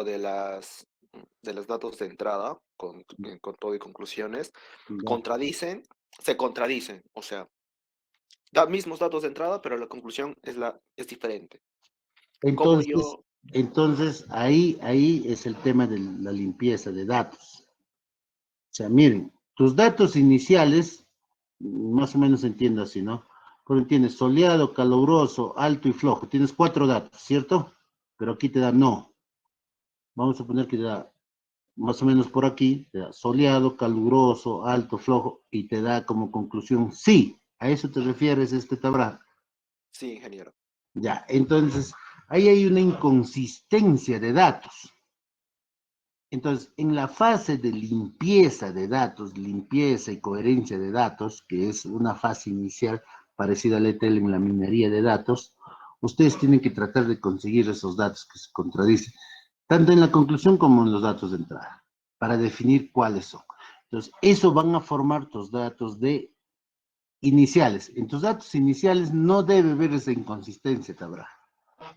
de los datos de entrada, con todo y conclusiones, Ya. contradicen, se contradicen. O sea, da mismos datos de entrada, pero la conclusión es diferente. Como Entonces, yo, ahí es el tema de la limpieza de datos. O sea, miren, tus datos iniciales, más o menos entiendo así, ¿no? Porque tienes soleado, caluroso, alto y flojo. Tienes 4 datos, ¿cierto? Pero aquí te da no. Vamos a poner que te da más o menos por aquí, te da soleado, caluroso, alto, flojo, y te da como conclusión sí. ¿A eso te refieres este tabla? sí, ingeniero. Ya, entonces, ahí hay una inconsistencia de datos. Entonces, en la fase de limpieza de datos, limpieza y coherencia de datos, que es una fase inicial parecida al ETL en la minería de datos, ustedes tienen que tratar de conseguir esos datos que se contradicen, tanto en la conclusión como en los datos de entrada, para definir cuáles son. Entonces, eso van a formar tus datos de iniciales. En tus datos iniciales no debe haber esa inconsistencia, Tabra.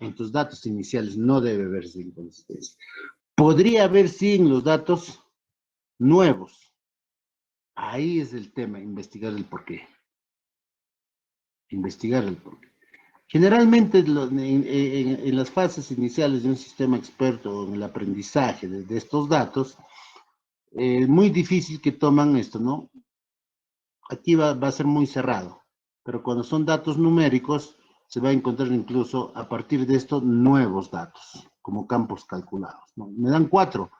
En tus datos iniciales no debe haber esa inconsistencia. Podría haber, sí, en los datos nuevos. Ahí es el tema, investigar el porqué. Investigar el porqué. Generalmente en las fases iniciales de un sistema experto en el aprendizaje de estos datos, es muy difícil que toman esto, ¿no? Aquí va a ser muy cerrado, pero cuando son datos numéricos, se va a encontrar incluso a partir de estos nuevos datos, como campos calculados, ¿no? Me dan 4,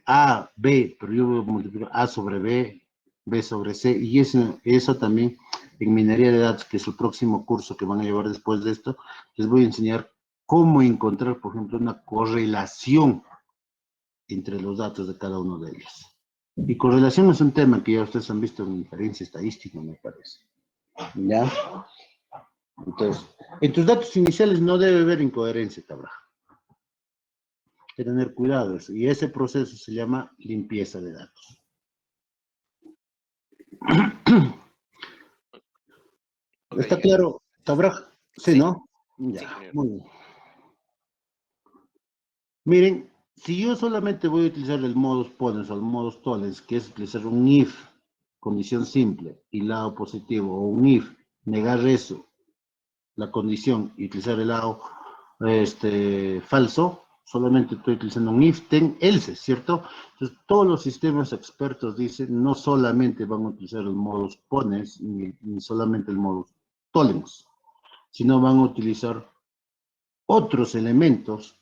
A, B, pero yo voy a multiplicar A sobre B, B sobre C, y eso también en minería de datos, que es el próximo curso que van a llevar después de esto, les voy a enseñar cómo encontrar, por ejemplo, una correlación entre los datos de cada uno de ellos. Y correlación es un tema que ya ustedes han visto en inferencia estadística, me parece. ¿Ya? Entonces, en tus datos iniciales no debe haber incoherencia, cabrón. Hay que tener cuidado. Y ese proceso se llama limpieza de datos. Ok, ¿Está ingeniero. claro, Tabraj? Sí, Sí, ¿no? sí, Ya, ingeniero. muy bien. Miren, si yo solamente voy a utilizar el modus ponens o el modus tollens, que es utilizar un if, condición simple, y lado positivo, o un if, negar eso, la condición, y utilizar el lado falso, solamente estoy utilizando un if, then, else, ¿cierto? Entonces, todos los sistemas expertos dicen, no solamente van a utilizar el modus ponens, ni solamente el modus tollens, sino van a utilizar otros elementos,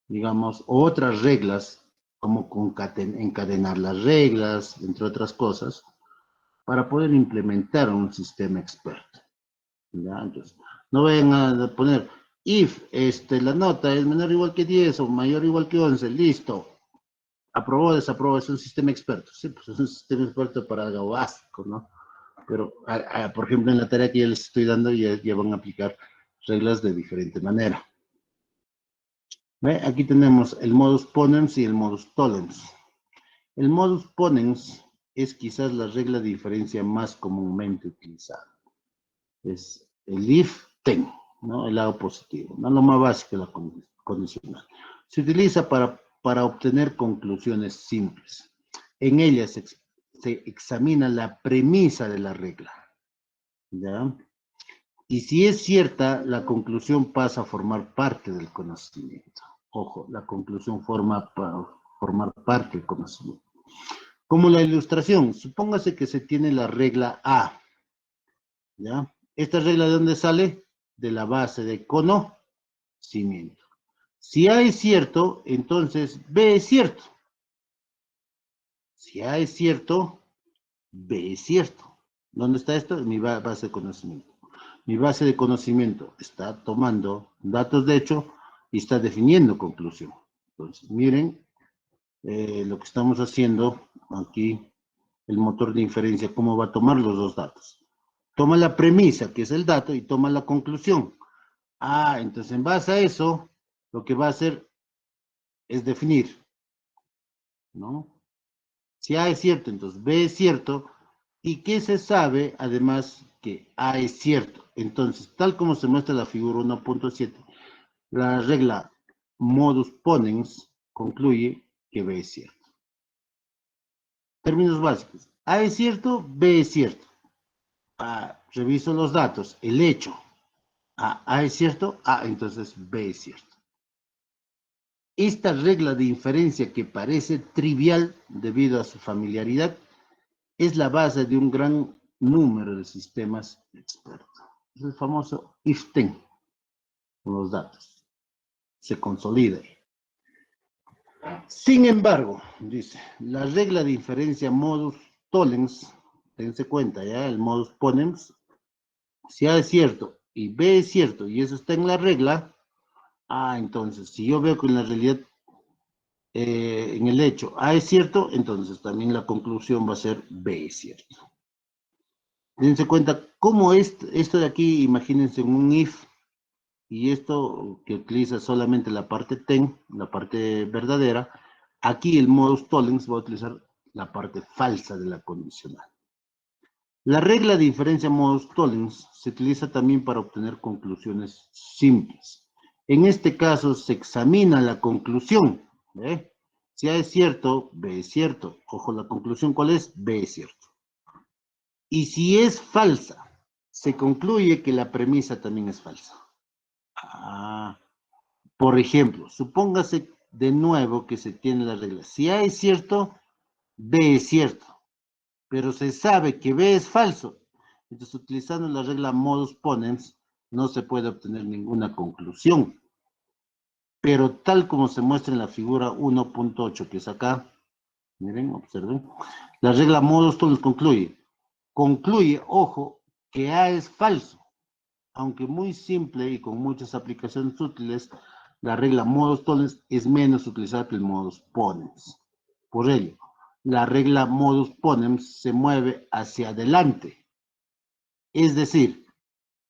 digamos, o otras reglas, como encadenar las reglas, entre otras cosas, para poder implementar un sistema experto. ¿Ya? Entonces, no vayan a poner if la nota es menor o igual que 10 o mayor o igual que 11, listo. Aprobó o desaprobó, es un sistema experto. Sí, pues es un sistema experto para algo básico, ¿no? Pero, por ejemplo, en la tarea que yo les estoy dando, ya van a aplicar reglas de diferente manera. ¿Ve? Aquí tenemos el modus ponens y el modus tollens. El modus ponens es quizás la regla de diferencia más comúnmente utilizada. Es el if then, ¿no? El lado positivo, no lo más básico, la condicional. Se utiliza para obtener conclusiones simples. En ella se examina la premisa de la regla, ¿ya? Y si es cierta, la conclusión pasa a formar parte del conocimiento. Ojo, la conclusión formar parte del conocimiento. Como la ilustración, supóngase que se tiene la regla A, ¿ya? ¿Esta regla de dónde sale? De la base de conocimiento. Si A es cierto, entonces B es cierto. Si A es cierto, B es cierto. ¿Dónde está esto? En mi base de conocimiento. Mi base de conocimiento está tomando datos de hecho y está definiendo conclusión. Entonces, miren lo que estamos haciendo aquí, el motor de inferencia, cómo va a tomar los dos datos. Toma la premisa, que es el dato, y toma la conclusión. Ah, entonces en base a eso, lo que va a hacer es definir, ¿no? Si A es cierto, entonces B es cierto. ¿Y qué se sabe? Además que A es cierto. Entonces, tal como se muestra en la figura 1.7, la regla modus ponens concluye que B es cierto. Términos básicos. A es cierto, B es cierto. Reviso los datos, el hecho. A es cierto, entonces B es cierto. Esta regla de inferencia que parece trivial debido a su familiaridad es la base de un gran número de sistemas expertos. Es el famoso if-then con los datos. Se consolida. Sin embargo, dice, la regla de inferencia modus tollens, dense cuenta ya, el modus ponens, si A es cierto y B es cierto y eso está en la regla, entonces si yo veo que en la realidad, en el hecho A es cierto, entonces también la conclusión va a ser B es cierto. Dense cuenta cómo esto de aquí, imagínense un if, y esto que utiliza solamente la parte ten, la parte verdadera, aquí el modus tollens va a utilizar la parte falsa de la condicional. La regla de inferencia modus tollens se utiliza también para obtener conclusiones simples. En este caso se examina la conclusión. ¿Ve? Si A es cierto, B es cierto. Ojo, la conclusión ¿cuál es? B es cierto. Y si es falsa, se concluye que la premisa también es falsa. Por ejemplo, supóngase de nuevo que se tiene la regla. Si A es cierto, B es cierto. Pero se sabe que B es falso. Entonces, utilizando la regla modus ponens, no se puede obtener ninguna conclusión. Pero tal como se muestra en la figura 1.8, que es acá, miren, observen, la regla modus ponens concluye, ojo, que A es falso. Aunque muy simple y con muchas aplicaciones útiles, la regla modus tollens es menos utilizada que el modus ponens. Por ello, la regla modus ponens se mueve hacia adelante. Es decir,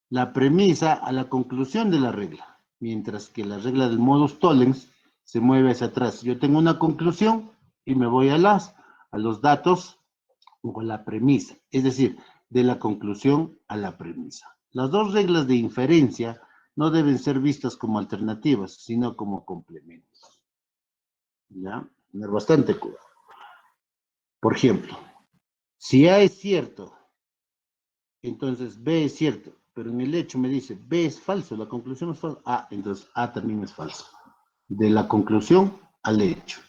la premisa a la conclusión de la regla, mientras que la regla del modus tollens se mueve hacia atrás. Yo tengo una conclusión y me voy a los datos o a la premisa. Es decir, de la conclusión a la premisa. Las dos reglas de inferencia no deben ser vistas como alternativas, sino como complementos. ¿Ya? Tener bastante cuidado. Por ejemplo, si A es cierto, entonces B es cierto, pero en el hecho me dice B es falso, la conclusión es falsa. Entonces A también es falso. De la conclusión al hecho.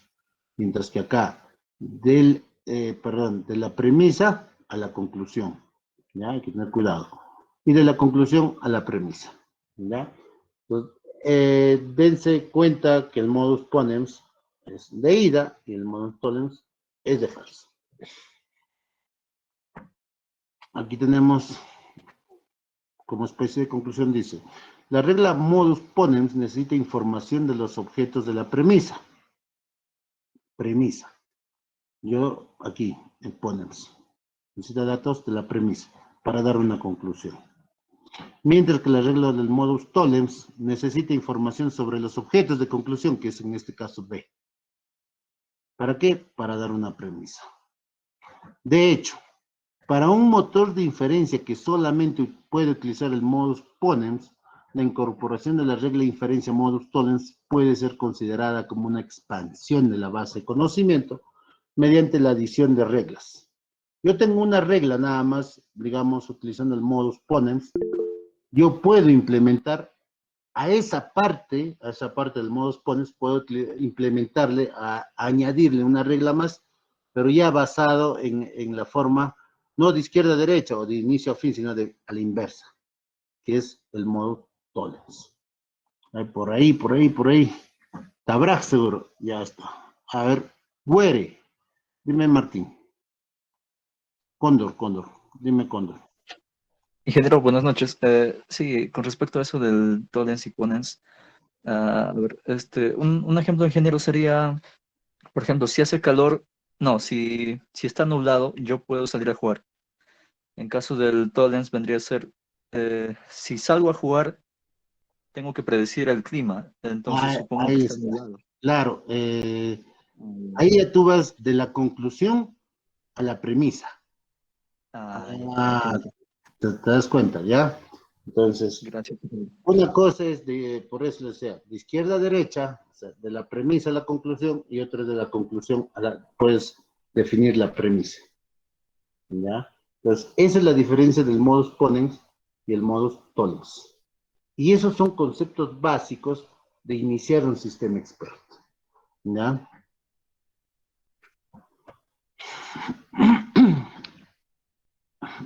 Mientras que acá, de la premisa a la conclusión. ¿Ya? Hay que tener cuidado. Y de la conclusión a la premisa. ¿Ya? Entonces, dense cuenta que el modus ponens es de ida y el modus tollens es de falso. Aquí tenemos, como especie de conclusión, dice, la regla modus ponens necesita información de los objetos de la premisa. Premisa. Yo aquí, en ponens, necesita datos de la premisa para dar una conclusión. Mientras que la regla del modus tollens necesita información sobre los objetos de conclusión, que es en este caso B. ¿Para qué? Para dar una premisa. De hecho, para un motor de inferencia que solamente puede utilizar el modus ponens, la incorporación de la regla de inferencia modus tollens puede ser considerada como una expansión de la base de conocimiento mediante la adición de reglas. Yo tengo una regla nada más, digamos, utilizando el modus ponens, yo puedo implementar a esa parte del modus ponens, puedo implementarle, añadirle una regla más, pero ya basado en la forma, no de izquierda a derecha o de inicio a fin, sino a la inversa, que es el modus tollens. Por ahí. Tabraj seguro, ya está. A ver, Güere, dime Martín. Cóndor, dime Cóndor. Ingeniero, buenas noches. Sí, con respecto a eso del tollens y ponens, a ver, un ejemplo, ingeniero, sería, por ejemplo, si hace calor, no, si está nublado, yo puedo salir a jugar. En caso del tollens vendría a ser, si salgo a jugar, tengo que predecir el clima, entonces supongo que Ahí está está. nublado. Claro, ahí ya tú vas de la conclusión a la premisa. Ya, Ah, entiendo. te das cuenta, ¿ya? Entonces, Gracias, ingeniero. una cosa es por eso les decía, de izquierda a derecha, sea, de la premisa a la conclusión y otro es de la conclusión a la, puedes definir la premisa. ¿Ya? Entonces, esa es la diferencia del modus ponens y el modus tollens. Y esos son conceptos básicos de iniciar un sistema experto. ¿Ya?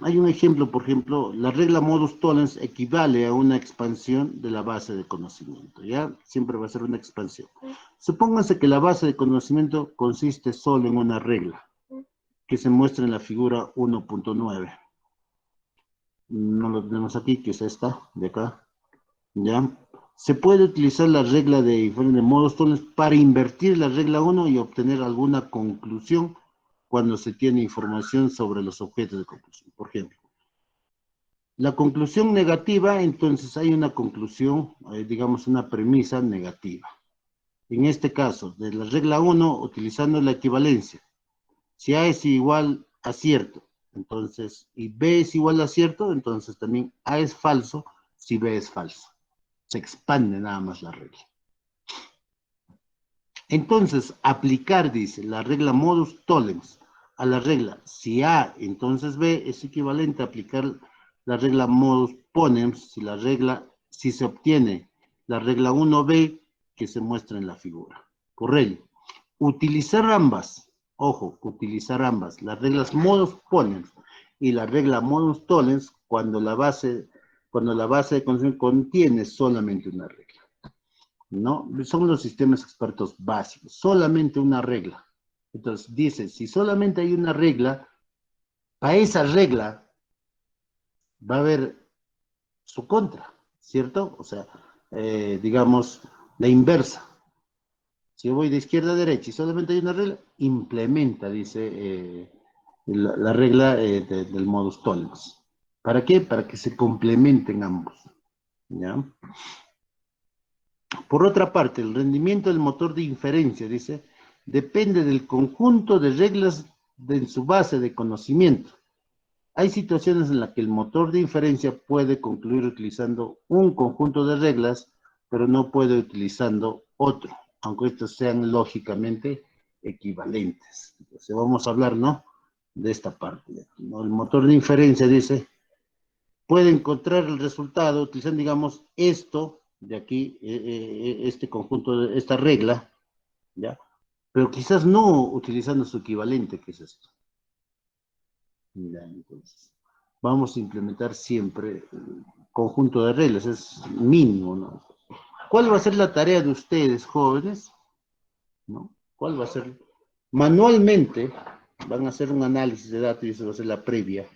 Hay un ejemplo, por ejemplo, la regla modus tollens equivale a una expansión de la base de conocimiento, ¿ya? Siempre va a ser una expansión. Supónganse que la base de conocimiento consiste solo en una regla, que se muestra en la figura 1.9. No lo tenemos aquí, que es esta, de acá, ¿ya? Se puede utilizar la regla de diferentes modus tollens para invertir la regla 1 y obtener alguna conclusión cuando se tiene información sobre los objetos de conclusión. Por ejemplo, la conclusión negativa, entonces hay una conclusión, digamos una premisa negativa. En este caso, de la regla 1, utilizando la equivalencia. Si A es igual a cierto, entonces, y B es igual a cierto, entonces también A es falso si B es falso. Se expande nada más la regla. Entonces, aplicar, dice, la regla modus tollens a la regla si A, entonces B, es equivalente a aplicar la regla modus ponens si se obtiene la regla 1B que se muestra en la figura. Por ello, utilizar ambas, ojo, utilizar ambas, las reglas modus ponens y la regla modus tollens cuando la base de conocimiento contiene solamente una regla. ¿No? Son los sistemas expertos básicos, solamente una regla. Entonces dice, si solamente hay una regla, para esa regla va a haber su contra, ¿cierto? O sea, digamos, la inversa. Si yo voy de izquierda a derecha y solamente hay una regla, implementa, dice la regla del modus tollens. ¿Para qué? Para que se complementen ambos. ¿Ya? Por otra parte, el rendimiento del motor de inferencia, dice, depende del conjunto de reglas en su base de conocimiento. Hay situaciones en las que el motor de inferencia puede concluir utilizando un conjunto de reglas, pero no puede utilizando otro, aunque estos sean lógicamente equivalentes. Entonces vamos a hablar, ¿no?, de esta parte. ¿No? El motor de inferencia, dice, puede encontrar el resultado utilizando, digamos, esto de aquí, este conjunto, esta regla, ¿ya? Pero quizás no utilizando su equivalente, que es esto. Ya, entonces, vamos a implementar siempre el conjunto de reglas, es mínimo, ¿no? ¿Cuál va a ser la tarea de ustedes, jóvenes? ¿No? ¿Cuál va a ser? Manualmente van a hacer un análisis de datos y eso va a ser la previa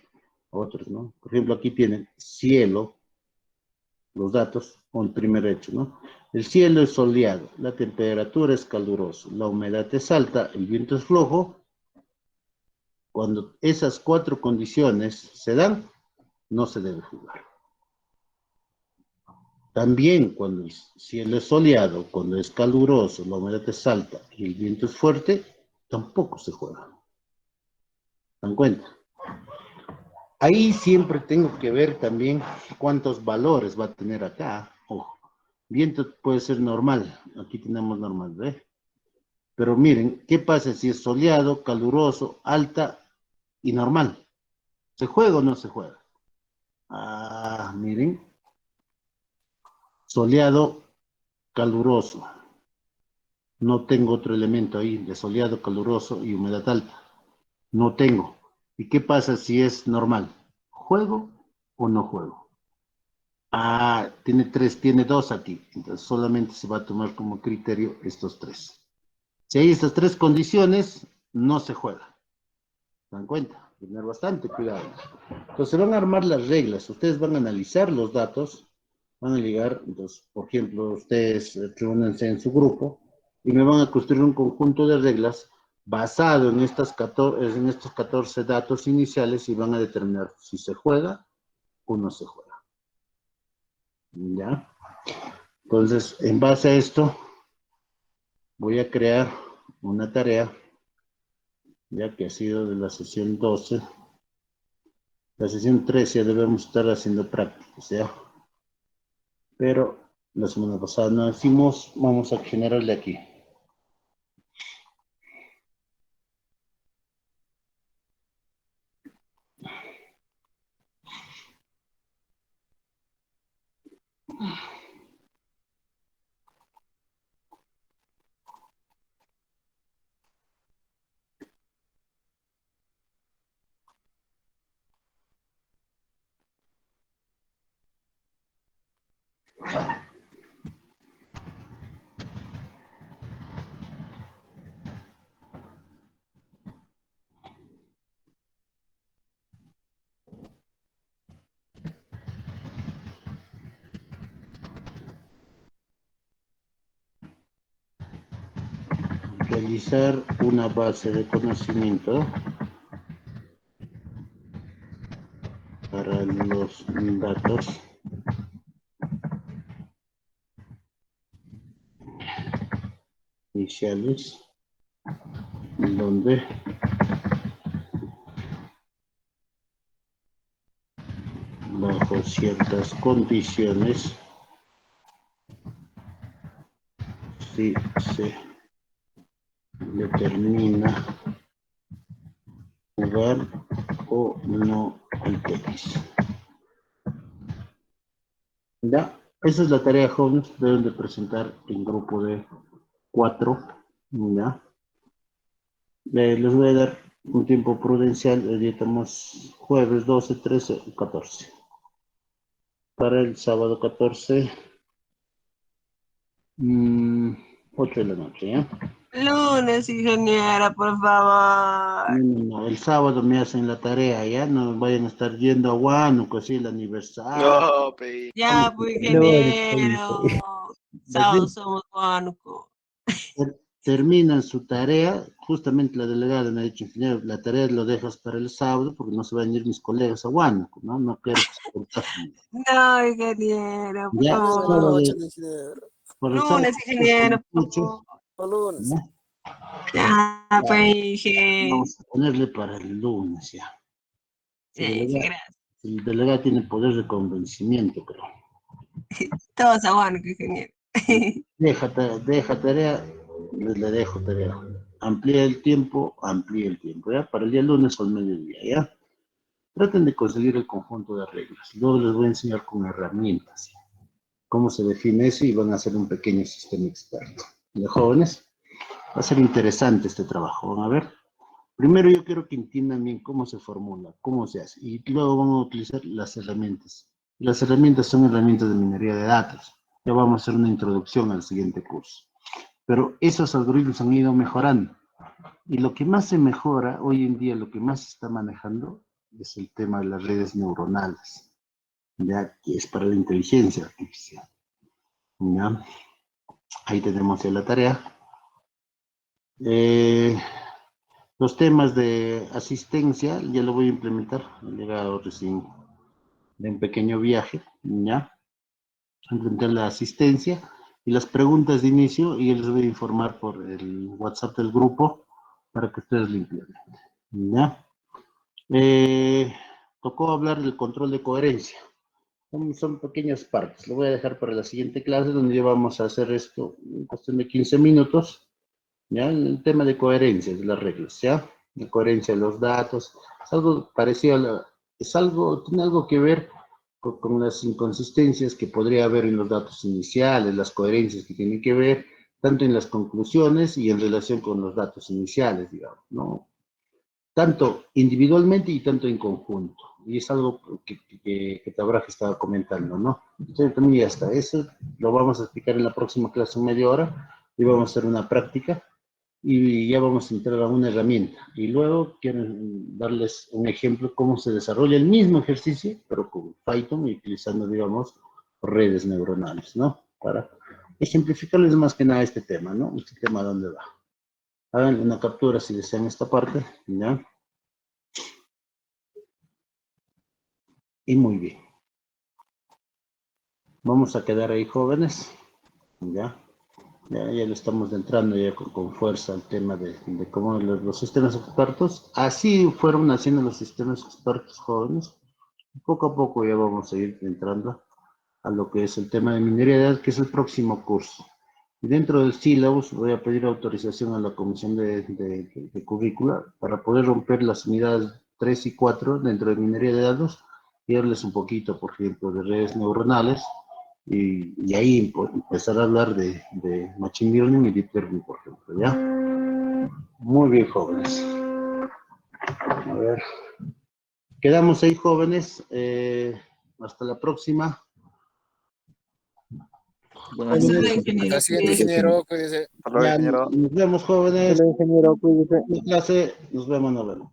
a otros, ¿no? Por ejemplo, aquí tienen cielo, los datos, o el primer hecho, ¿no? El cielo es soleado, la temperatura es calurosa, la humedad es alta, el viento es flojo. Cuando esas 4 condiciones se dan, no se debe jugar. También cuando el cielo es soleado, cuando es caluroso, la humedad es alta y el viento es fuerte, tampoco se juega. ¿Se dan cuenta? Ahí siempre tengo que ver también cuántos valores va a tener acá. Ojo, viento puede ser normal, aquí tenemos normal, ¿ve? Pero miren, ¿qué pasa si es soleado, caluroso, alta y normal? ¿Se juega o no se juega? Ah, miren, soleado, caluroso. No tengo otro elemento ahí de soleado, caluroso y humedad alta. No tengo. ¿Y qué pasa si es normal? ¿Juego o no juego? Ah, tiene 2 aquí. Entonces solamente se va a tomar como criterio estos 3. Si hay estas 3 condiciones, no se juega. ¿Se dan cuenta? Tener bastante cuidado. Entonces van a armar las reglas. Ustedes van a analizar los datos. Van a llegar, entonces, por ejemplo, ustedes reúnense en su grupo y me van a construir un conjunto de reglas basado en estos 14 datos iniciales y van a determinar si se juega o no se juega. ¿Ya? Entonces, en base a esto, voy a crear una tarea, ya que ha sido de la sesión 12. La sesión 13 ya debemos estar haciendo prácticas, ¿ya? Pero La semana pasada no decimos, vamos a generarle aquí. Realizar una base de conocimiento para los datos iniciales, donde bajo ciertas condiciones, si se determina jugar o no al tenis. ¿Ya? Esa es la tarea, jóvenes. Deben de presentar en grupo de 4. ¿Ya? Les voy a dar un tiempo prudencial. Hoy día estamos jueves 12, 13 y 14. Para el sábado 14, 8 de la noche, ¿ya? Lunes, ingeniera, por favor. No, el sábado me hacen la tarea, ¿ya? No vayan a estar yendo a Huánuco, así el aniversario. No, pe. Ya, pues, Lunes, ingeniero. más bien, Sábado somos Juanuco. terminan su tarea, justamente la delegada me ha dicho, ingeniero, la tarea lo dejas para el sábado porque no se van a ir mis colegas a Huánuco, ¿no? No quiero que se contagie. No, ingeniero, por Ya, favor. por el sábado, Lunes, ingeniero, por 8, favor. ¿ya? Ya, Ya, pues, ingeniero. vamos a ponerle para el lunes, ya. Sí, sí, gracias. El delegado tiene poder de convencimiento, creo. Todos a Juanuco, ingeniero. Deja tarea, le dejo tarea. Amplía el tiempo, ¿ya? Para el día lunes o el mediodía, ¿ya? Traten de conseguir el conjunto de reglas. Luego les voy a enseñar con herramientas, ¿ya? Cómo se define eso y van a hacer un pequeño sistema experto. ¿Ya, jóvenes? Va a ser interesante este trabajo, van a ver. Primero yo quiero que entiendan bien cómo se formula, cómo se hace, y luego vamos a utilizar las herramientas. Las herramientas son herramientas de minería de datos. Ya vamos a hacer una introducción al siguiente curso. Pero esos algoritmos han ido mejorando. Y lo que más se mejora hoy en día, lo que más se está manejando, es el tema de las redes neuronales, ya que es para la inteligencia artificial. ¿Ya? Ahí tenemos ya la tarea. Los temas de asistencia ya lo voy a implementar. He llegado recién de un pequeño viaje, ¿ya? Implementar la asistencia y las preguntas de inicio, y yo les voy a informar por el WhatsApp del grupo para que ustedes lo implementen, ¿ya? Tocó hablar del control de coherencia. Son pequeñas partes. Lo voy a dejar para la siguiente clase donde ya vamos a hacer esto en cuestión de 15 minutos. ¿Ya? El tema de coherencia de las reglas, ¿ya? La coherencia de los datos. Es algo parecido a tiene algo que ver con las inconsistencias que podría haber en los datos iniciales, las coherencias que tienen que ver tanto en las conclusiones y en relación con los datos iniciales, digamos, ¿no? Tanto individualmente y tanto en conjunto. Y es algo que Tabraje estaba comentando, ¿no? Entonces, también ya está. Eso lo vamos a explicar en la próxima clase en media hora y vamos a hacer una práctica y ya vamos a entrar a una herramienta. Y luego quiero darles un ejemplo cómo se desarrolla el mismo ejercicio, pero con Python y utilizando, digamos, redes neuronales, ¿no? Para ejemplificarles más que nada este tema, ¿no? Este tema, ¿dónde va? Hagan una captura si desean esta parte, ¿ya? Y muy bien. Vamos a quedar ahí, jóvenes, ¿ya? Ya le estamos entrando ya con fuerza al tema de cómo los sistemas expertos, así fueron haciendo los sistemas expertos jóvenes. Poco a poco ya vamos a ir entrando a lo que es el tema de minería de datos, que es el próximo curso. Y dentro del syllabus voy a pedir autorización a la comisión de currícula para poder romper las unidades 3 y 4 dentro de minería de datos y darles un poquito, por ejemplo, de redes neuronales y ahí empezar a hablar de machine learning y deep learning, por ejemplo, ¿ya? Muy bien, jóvenes. A ver. Quedamos ahí, jóvenes. Hasta la próxima. Buenas Hasta noches. luego, ingeniero. Hasta la siguiente, Cuídese. ingeniero. Cuídese. Hasta luego, Ya, ingeniero. nos vemos, jóvenes. Hola, ingeniero, cuídese. En clase, nos vemos, nos vemos.